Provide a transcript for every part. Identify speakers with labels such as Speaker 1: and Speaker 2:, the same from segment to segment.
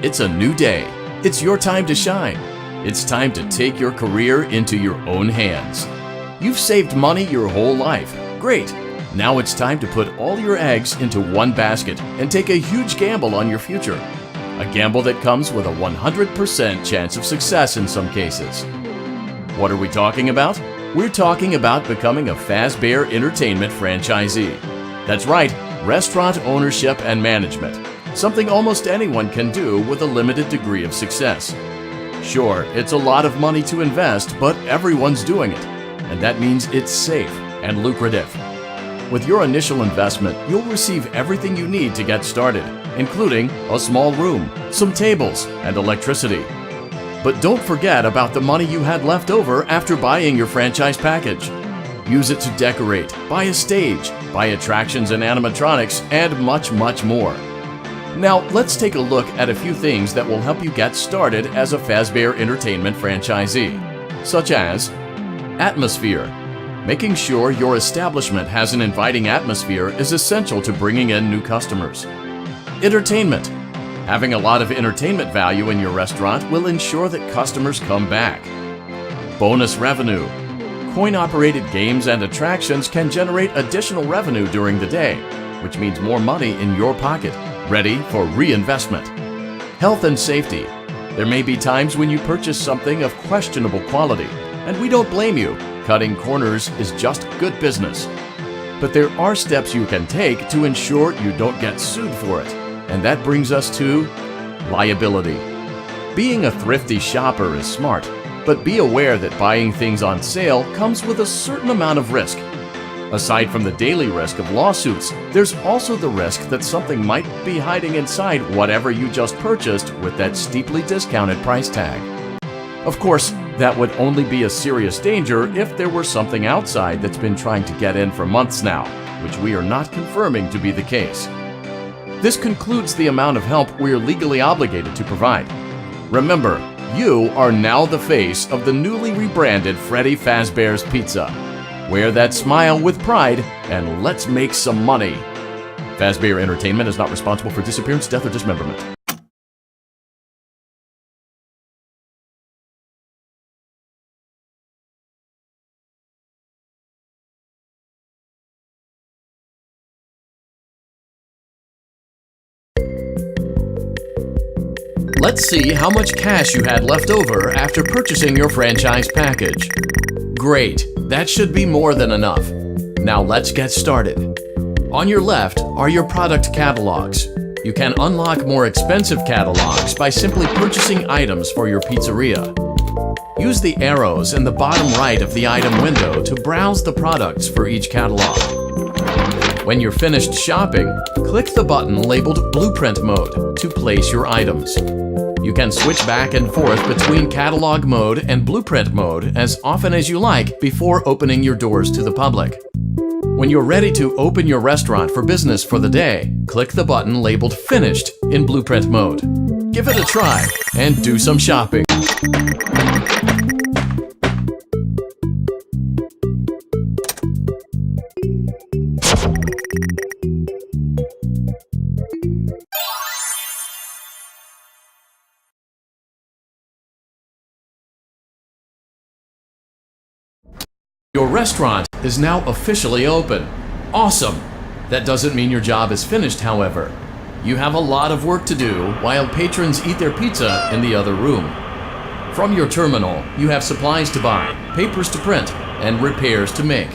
Speaker 1: It's a new day. It's your time to shine. It's time to take your career into your own hands. You've saved money your whole life. Great. Now it's time to put all your eggs into one basket and take a huge gamble on your future. A gamble that comes with a 100% chance of success in some cases. What are we talking about? We're talking about becoming a fazbear entertainment franchisee. That's right, restaurant ownership and management. Something almost anyone can do with a limited degree of success. Sure, it's a lot of money to invest, but everyone's doing it. And that means it's safe and lucrative. With your initial investment, you'll receive everything you need to get started, including a small room, some tables, and electricity. But don't forget about the money you had left over after buying your franchise package. Use it to decorate, buy a stage, buy attractions and animatronics, and much, much more. Now, let's take a look at a few things that will help you get started as a fazbear entertainment franchisee, such as atmosphere. Making sure your establishment has an inviting atmosphere is essential to bringing in new customers. Entertainment. Having a lot of entertainment value in your restaurant will ensure that customers come back. Bonus revenue. Coin-operated games and attractions can generate additional revenue during the day, which means more money in your pocket, ready for reinvestment. Health and safety. There may be times when you purchase something of questionable quality, and we don't blame you. Cutting corners is just good business. But there are steps you can take to ensure you don't get sued for it, and that brings us to liability. Being a thrifty shopper is smart, but be aware that buying things on sale comes with a certain amount of risk. Aside from the daily risk of lawsuits, there's also the risk that something might be hiding inside whatever you just purchased with that steeply discounted price tag. Of course, that would only be a serious danger if there were something outside that's been trying to get in for months now, which we are not confirming to be the case. This concludes the amount of help we are legally obligated to provide. Remember, you are now the face of the newly rebranded Freddy Fazbear's Pizza. Wear that smile with pride, and let's make some money. Fazbear Entertainment is not responsible for disappearance, death, or dismemberment. Let's see how much cash you had left over after purchasing your franchise package. Great, that should be more than enough. Now let's get started. On your left are your product catalogs. You can unlock more expensive catalogs by simply purchasing items for your pizzeria. Use the arrows in the bottom right of the item window to browse the products for each catalog. When you're finished shopping, click the button labeled Blueprint Mode to place your items. You can switch back and forth between Catalog Mode and Blueprint Mode as often as you like before opening your doors to the public. When you're ready to open your restaurant for business for the day, click the button labeled Finished in Blueprint Mode. Give it a try and do some shopping. Your restaurant is now officially open. Awesome! That doesn't mean your job is finished, however. You have a lot of work to do while patrons eat their pizza in the other room. From your terminal, you have supplies to buy, papers to print, and repairs to make.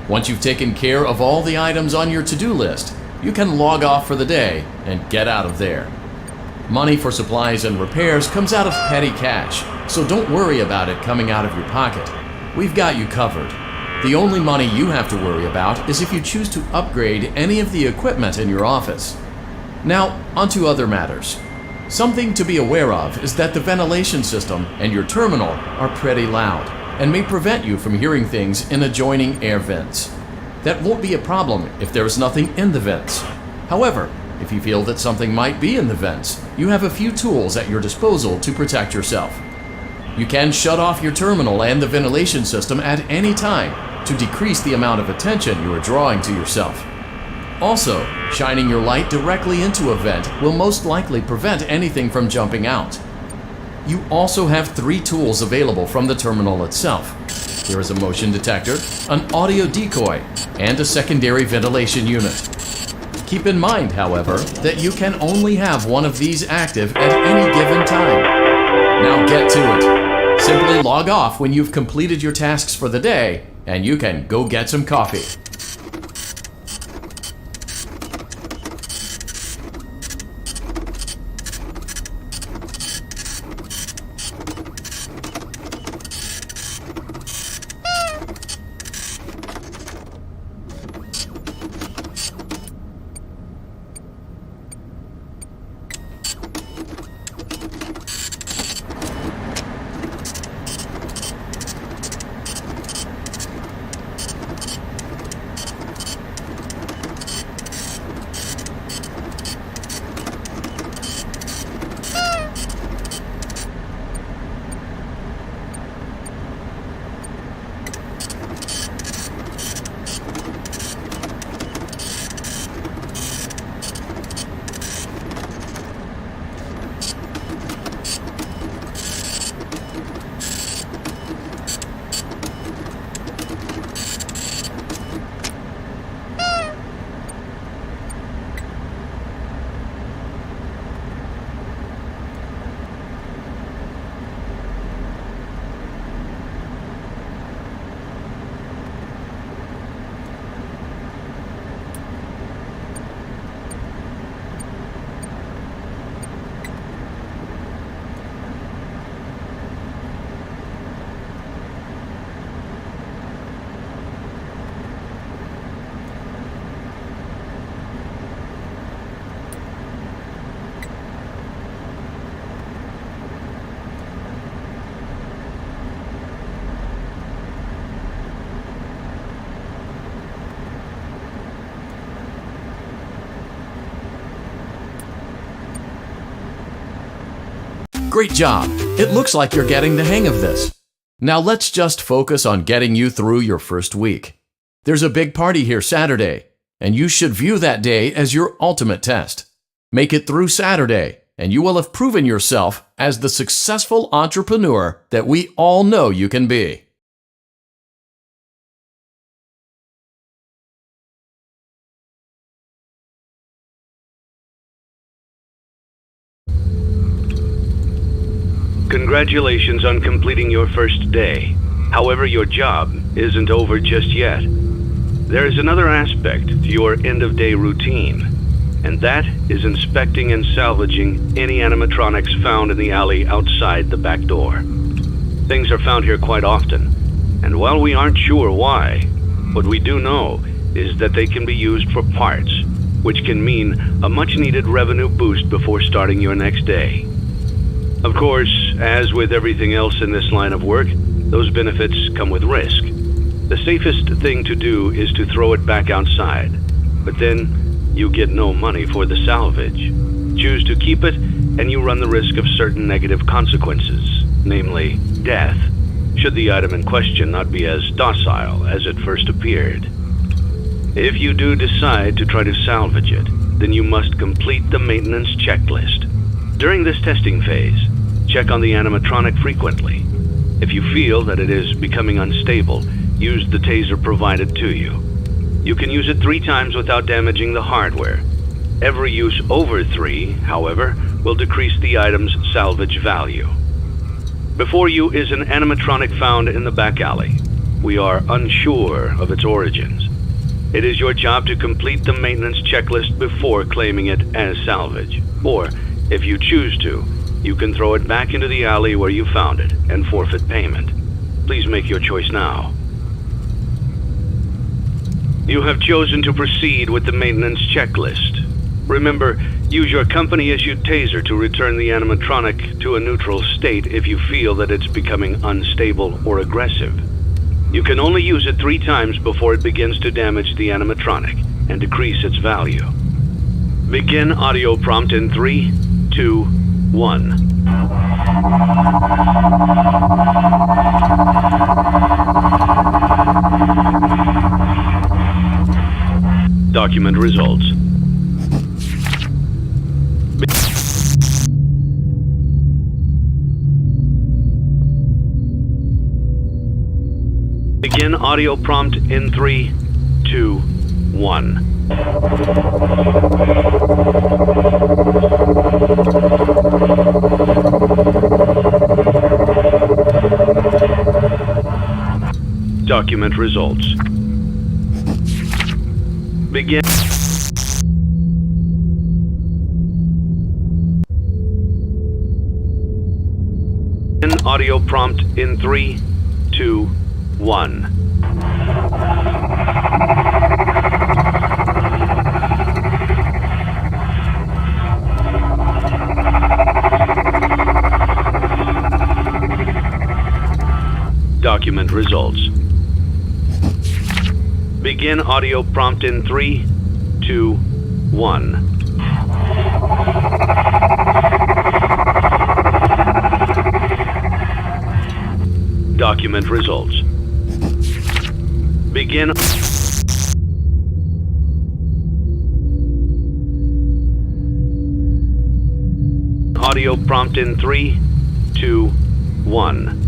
Speaker 1: Once you've taken care of all the items on your to-do list, you can log off for the day and get out of there. Money for supplies and repairs comes out of petty cash, so don't worry about it coming out of your pocket. We've got you covered. The only money you have to worry about is if you choose to upgrade any of the equipment in your office. Now, onto other matters. Something to be aware of is that the ventilation system and your terminal are pretty loud and may prevent you from hearing things in adjoining air vents. That won't be a problem if there is nothing in the vents. However, if you feel that something might be in the vents, you have a few tools at your disposal to protect yourself. You can shut off your terminal and the ventilation system at any time to decrease the amount of attention you are drawing to yourself. Also, shining your light directly into a vent will most likely prevent anything from jumping out. You also have 3 tools available from the terminal itself. There is a motion detector, an audio decoy, and a secondary ventilation unit. Keep in mind, however, that you can only have one of these active at any given time. Now get to it. Simply log off when you've completed your tasks for the day, and you can go get some coffee. Great job! It looks like you're getting the hang of this. Now let's just focus on getting you through your first week. There's a big party here Saturday, and you should view that day as your ultimate test. Make it through Saturday, and you will have proven yourself as the successful entrepreneur that we all know you can be.
Speaker 2: Congratulations on completing your first day. However, your job isn't over just yet. There is another aspect to your end-of-day routine, and that is inspecting and salvaging any animatronics found in the alley outside the back door. Things are found here quite often, and while we aren't sure why, what we do know is that they can be used for parts, which can mean a much-needed revenue boost before starting your next day. Of course, as with everything else in this line of work, those benefits come with risk. The safest thing to do is to throw it back outside, but then you get no money for the salvage. Choose to keep it, and you run the risk of certain negative consequences, namely death, should the item in question not be as docile as it first appeared. If you do decide to try to salvage it, then you must complete the maintenance checklist. During this testing phase, check on the animatronic frequently. If you feel that it is becoming unstable, use the taser provided to you. You can use it 3 times without damaging the hardware. Every use over 3, however, will decrease the item's salvage value. Before you is an animatronic found in the back alley. We are unsure of its origins. It is your job to complete the maintenance checklist before claiming it as salvage. Or, if you choose to, you can throw it back into the alley where you found it and forfeit payment. Please make your choice now. You have chosen to proceed with the maintenance checklist. Remember, use your company-issued taser to return the animatronic to a neutral state if you feel that it's becoming unstable or aggressive. You can only use it 3 times before it begins to damage the animatronic and decrease its value. Begin audio prompt in 3, 2, 1. Document results. Begin audio prompt in 3, 2, 1. Document results. Begin audio prompt in 3, 2, 1. Document results. Begin audio prompt in 3, 2, 1. Document results. Begin audio prompt in 3, 2, 1.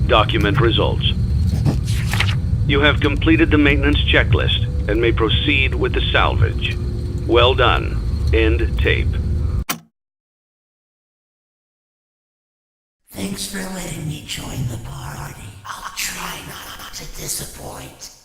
Speaker 2: Document results. You have completed the maintenance checklist and may proceed with the salvage. Well done. End tape.
Speaker 3: Thanks for letting me join the party. I'll try not to disappoint.